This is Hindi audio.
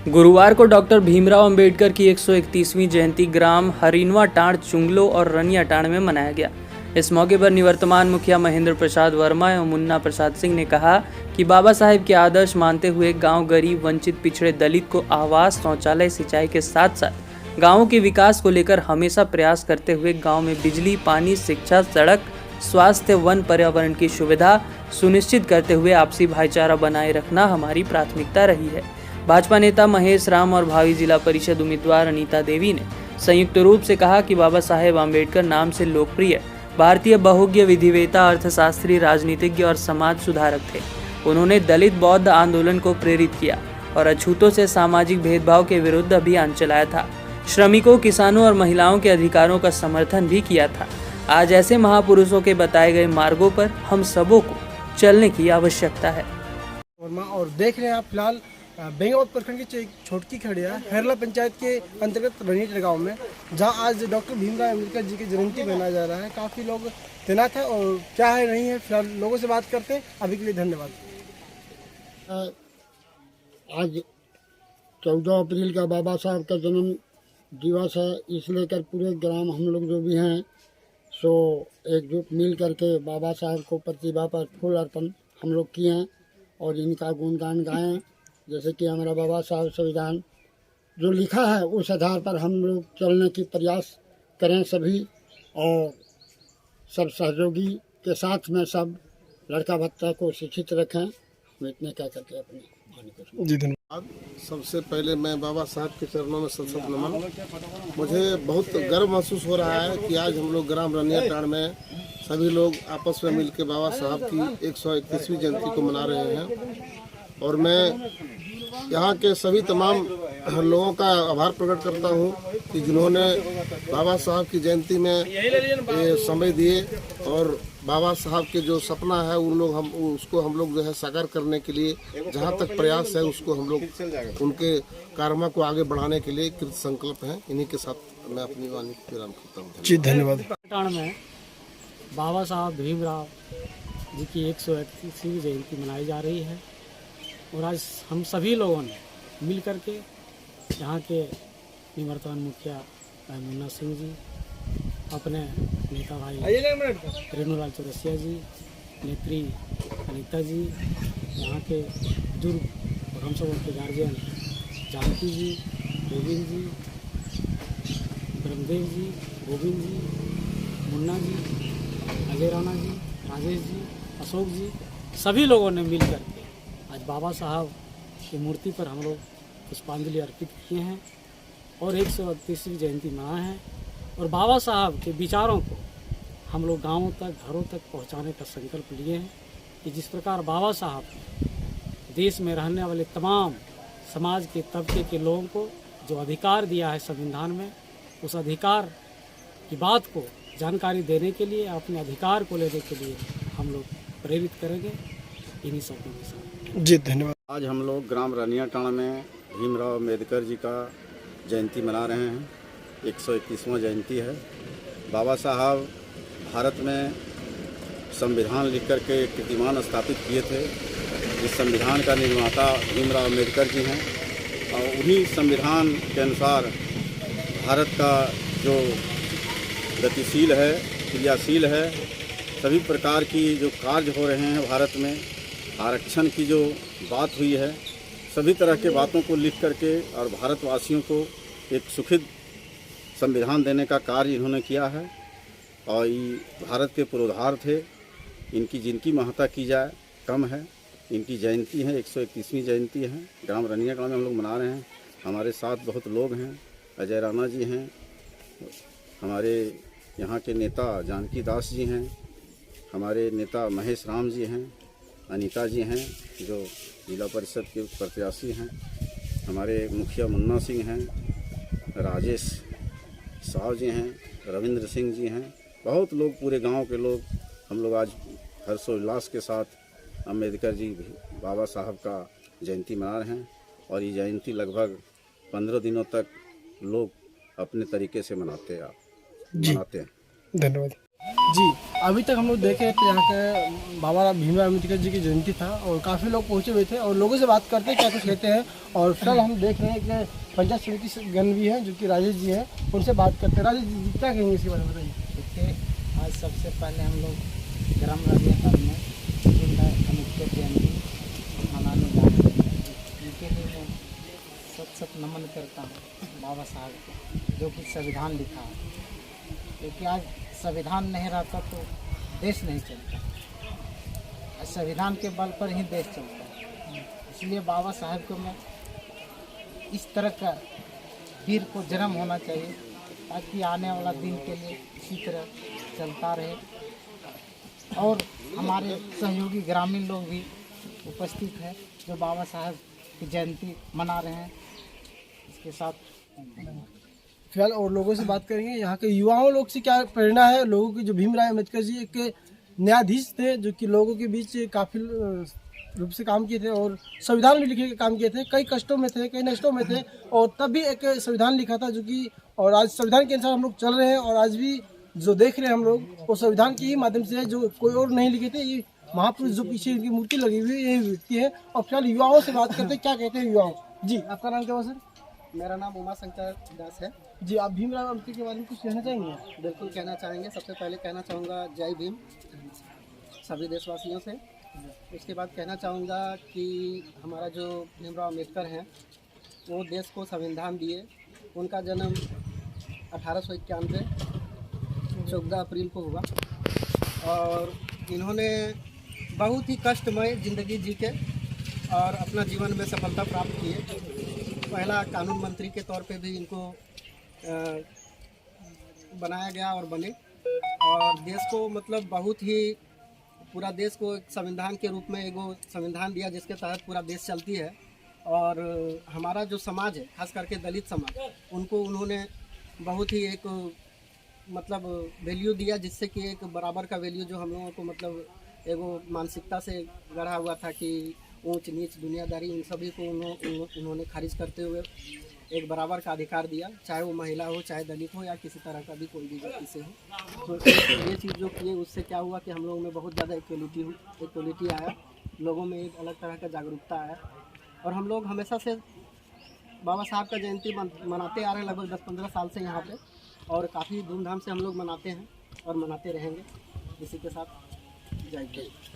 गुरुवार को डॉक्टर भीमराव अंबेडकर की 131वीं जयंती ग्राम हरिनवा टांड़, चुंगलो और रनिया टांड़ में मनाया गया। इस मौके पर निवर्तमान मुखिया महेंद्र प्रसाद वर्मा एवं मुन्ना प्रसाद सिंह ने कहा कि बाबा साहेब के आदर्श मानते हुए गांव गरीब, वंचित, पिछड़े, दलित को आवास, शौचालय, सिंचाई के साथ साथ गाँव के विकास को लेकर हमेशा प्रयास करते हुए गाँव में बिजली, पानी, शिक्षा, सड़क, स्वास्थ्य, वन, पर्यावरण की सुविधा सुनिश्चित करते हुए आपसी भाईचारा बनाए रखना हमारी प्राथमिकता रही है। भाजपा नेता महेश राम और भावी जिला परिषद उम्मीदवार अनीता देवी ने संयुक्त रूप से कहा कि बाबा साहेब आम्बेडकर नाम से लोकप्रिय भारतीय बहुज्ञ विधिवेता, अर्थशास्त्री, राजनीतिज्ञ और समाज सुधारक थे। उन्होंने दलित बौद्ध आंदोलन को प्रेरित किया और अछूतों से सामाजिक भेदभाव के विरुद्ध अभियान चलाया था। श्रमिकों, किसानों और महिलाओं के अधिकारों का समर्थन भी किया था। आज ऐसे महापुरुषों के बताए गए मार्गों पर हम सबों को चलने की आवश्यकता है। और देख रहे हैं आप फिलहाल बेंगावत प्रखंड की एक छोटकी खड़िया हेरला पंचायत के अंतर्गत रनीट गांव में, जहां आज डॉक्टर भीमराव अम्बेडकर जी की जयंती मनाया जा रहा है। काफ़ी लोग तैनात है और क्या है नहीं है फिलहाल लोगों से बात करते हैं। अभी के लिए धन्यवाद। आज 14 अप्रैल का बाबा साहब का जन्म दिवस है। इस लेकर पूरे ग्राम हम लोग जो भी हैं सो एकजुट मिल करके बाबा साहब को प्रतिभा पर फूल अर्पण हम लोग किए हैं और इनका गुणगान गाएं। जैसे कि हमारा बाबा साहब संविधान जो लिखा है उस आधार पर हम लोग चलने की प्रयास करें सभी, और सब सहयोगी के साथ में सब लड़का बच्चा को शिक्षित रखें। हम इतने कह करके अपनी वाणी को जी धन्यवाद। सबसे पहले मैं बाबा साहब के चरणों में सत नमन। मुझे बहुत गर्व महसूस हो रहा है कि आज हम लोग ग्राम रनिया टांड़ में सभी लोग आपस में मिलकर बाबा साहब की 131वीं जयंती को मना रहे हैं। और मैं यहाँ के सभी तमाम लोगों का आभार प्रकट करता हूँ कि जिन्होंने बाबा साहब की जयंती में समय दिए और बाबा साहब के जो सपना है उसको हम लोग जो है साकार करने के लिए जहाँ तक प्रयास है उसको हम लोग उनके कार्यक्रम को आगे बढ़ाने के लिए कृत संकल्प हैं। इन्हीं के साथ मैं अपनी वाणी को विराम करता हूँ। जी धन्यवाद। में बाबा साहब भीमराव जी की 131वीं जयंती मनाई जा रही है और आज हम सभी लोगों ने मिल कर के यहाँ के निवर्तमान मुखिया मुन्ना सिंह जी, अपने नेता भाई रेणुलाल चौरसिया जी, नेत्री अनीता जी, यहाँ के बुजुर्ग और हम सब उनके गार्जियन जानकी जी, गोविंद जी, ब्रह्मदेव जी, गोविंद जी, मुन्ना जी, अजय राणा जी, राजेश जी, अशोक जी, सभी लोगों ने मिल कर के आज बाबा साहब की मूर्ति पर हम लोग पुष्पांजलि अर्पित किए हैं और 131वीं जयंती मनाए हैं। और बाबा साहब के विचारों को हम लोग गाँवों तक, घरों तक पहुंचाने का संकल्प लिए हैं कि जिस प्रकार बाबा साहब ने देश में रहने वाले तमाम समाज के तबके के लोगों को जो अधिकार दिया है संविधान में, उस अधिकार की बात को जानकारी देने के लिए, अपने अधिकार को लेने के लिए हम लोग प्रेरित करेंगे। इन्हीं शब्दों के साथ जी धन्यवाद। आज हम लोग ग्राम रनिया टांड़ में भीमराव अम्बेडकर जी का जयंती मना रहे हैं। 131वां जयंती है। बाबा साहब भारत में संविधान लिख कर के कीर्तिमान स्थापित किए थे। इस संविधान का निर्माता भीमराव अम्बेडकर जी हैं और उन्हीं संविधान के अनुसार भारत का जो गतिशील है, क्रियाशील है, सभी प्रकार की जो कार्य हो रहे हैं भारत में, आरक्षण की जो बात हुई है, सभी तरह के बातों को लिख करके और भारतवासियों को एक सुखद संविधान देने का कार्य इन्होंने किया है। और ये भारत के पुरोधार थे। इनकी जिनकी महत्ता की जाए कम है। इनकी जयंती है, 131वीं जयंती है। ग्राम रनिया टांड़ में हम लोग मना रहे हैं। हमारे साथ बहुत लोग हैं। अजय राणा जी हैं, हमारे यहाँ के नेता जानकी दास जी हैं, हमारे नेता महेश राम जी हैं, अनीता जी हैं जो जिला परिषद के प्रत्याशी हैं, हमारे मुखिया मुन्ना सिंह हैं, राजेश साहब जी हैं, रविंद्र सिंह जी हैं, बहुत लोग, पूरे गांव के लोग हम लोग आज हर्षोल्लास के साथ अम्बेडकर जी बाबा साहब का जयंती मना रहे हैं। और ये जयंती लगभग 15 दिनों तक लोग अपने तरीके से मनाते हैं। धन्यवाद। जी, अभी तक हम लोग देखे थे यहाँ के बाबा भीमराव अम्बेडकर जी की जयंती था और काफ़ी लोग पहुँचे हुए थे और लोगों से बात करते हैं क्या कुछ कहते हैं। और फिलहाल हम देख रहे हैं कि पंचायत समिति से गण भी हैं जो कि राजेश जी हैं, उनसे बात करते हैं। राजेश जी क्या कहेंगे इसके बारे में बताइए। देखिए, आज सबसे पहले हम लोग ग्राम रनियाटांड़ में भीमराव अम्बेडकर जयंती मनाने जा रहे हैं। इनके लिए मैं सत नमन करता हूँ बाबा साहब को, जो कि संविधान लिखा है। क्योंकि आज संविधान नहीं रहता तो देश नहीं चलता, आज संविधान के बल पर ही देश चलता है। इसलिए बाबा साहब को मैं इस तरह का वीर को जन्म होना चाहिए ताकि आने वाला दिन के लिए इसी तरह चलता रहे। और हमारे सहयोगी ग्रामीण लोग भी उपस्थित हैं जो बाबा साहब की जयंती मना रहे हैं। इसके साथ फिलहाल और लोगों से बात करेंगे। यहाँ के युवाओं लोग से क्या प्रेरणा है लोगों की। जो भीमराव अम्बेडकर जी एक न्यायाधीश थे जो कि लोगों के बीच काफ़ी रूप से काम किए थे और संविधान भी लिखने के काम किए थे। कई कष्टों में थे, कई नष्टों में थे और तब भी एक संविधान लिखा था जो कि, और आज संविधान के अनुसार हम लोग चल रहे हैं। और आज भी जो देख रहे हैं हम लोग वो संविधान के ही माध्यम से है, जो कोई और नहीं लिखे थे। ये महापुरुष जो पीछे इनकी मूर्ति लगी हुई है, ये व्यक्ति है। और फिलहाल युवाओं से बात करते हैं, क्या कहते हैं युवाओं। जी, आपका नाम क्या हुआ सर? मेरा नाम उमा शंकर दास है। जी, आप भीमराव अम्बेडकर के बारे में कुछ कहना चाहेंगे? बिल्कुल कहना चाहेंगे। सबसे पहले कहना चाहूँगा जय भीम सभी देशवासियों से। उसके बाद कहना चाहूँगा कि हमारा जो भीमराव अम्बेडकर हैं वो देश को संविधान दिए। उनका जन्म 1891 14 अप्रैल को हुआ और इन्होंने बहुत ही कष्टमय ज़िंदगी जी के और अपना जीवन में सफलता प्राप्त किए। पहला कानून मंत्री के तौर पे भी इनको बनाया गया और बने और देश को मतलब बहुत ही पूरा देश को एक संविधान के रूप में एगो संविधान दिया जिसके तहत पूरा देश चलती है। और हमारा जो समाज है खास करके दलित समाज, उनको उन्होंने बहुत ही एक मतलब वैल्यू दिया जिससे कि एक बराबर का वैल्यू जो हम लोगों को मतलब एगो मानसिकता से गढ़ा हुआ था कि ऊंच नीच दुनियादारी उन सभी को उन्होंने खारिज करते हुए एक बराबर का अधिकार दिया, चाहे वो महिला हो, चाहे दलित हो या किसी तरह का भी कोई भी जाति से हो। तो ये चीज़ जो किए उससे क्या हुआ कि हम लोगों में बहुत ज़्यादा इक्वलिटी आया, लोगों में एक अलग तरह का जागरूकता आया। और हम लोग हमेशा से बाबा साहब का जयंती मनाते आ रहे हैं लगभग 10-15 साल से यहाँ पे, और काफ़ी धूमधाम से हम लोग मनाते हैं और मनाते रहेंगे। इसी के साथ जय हिंद।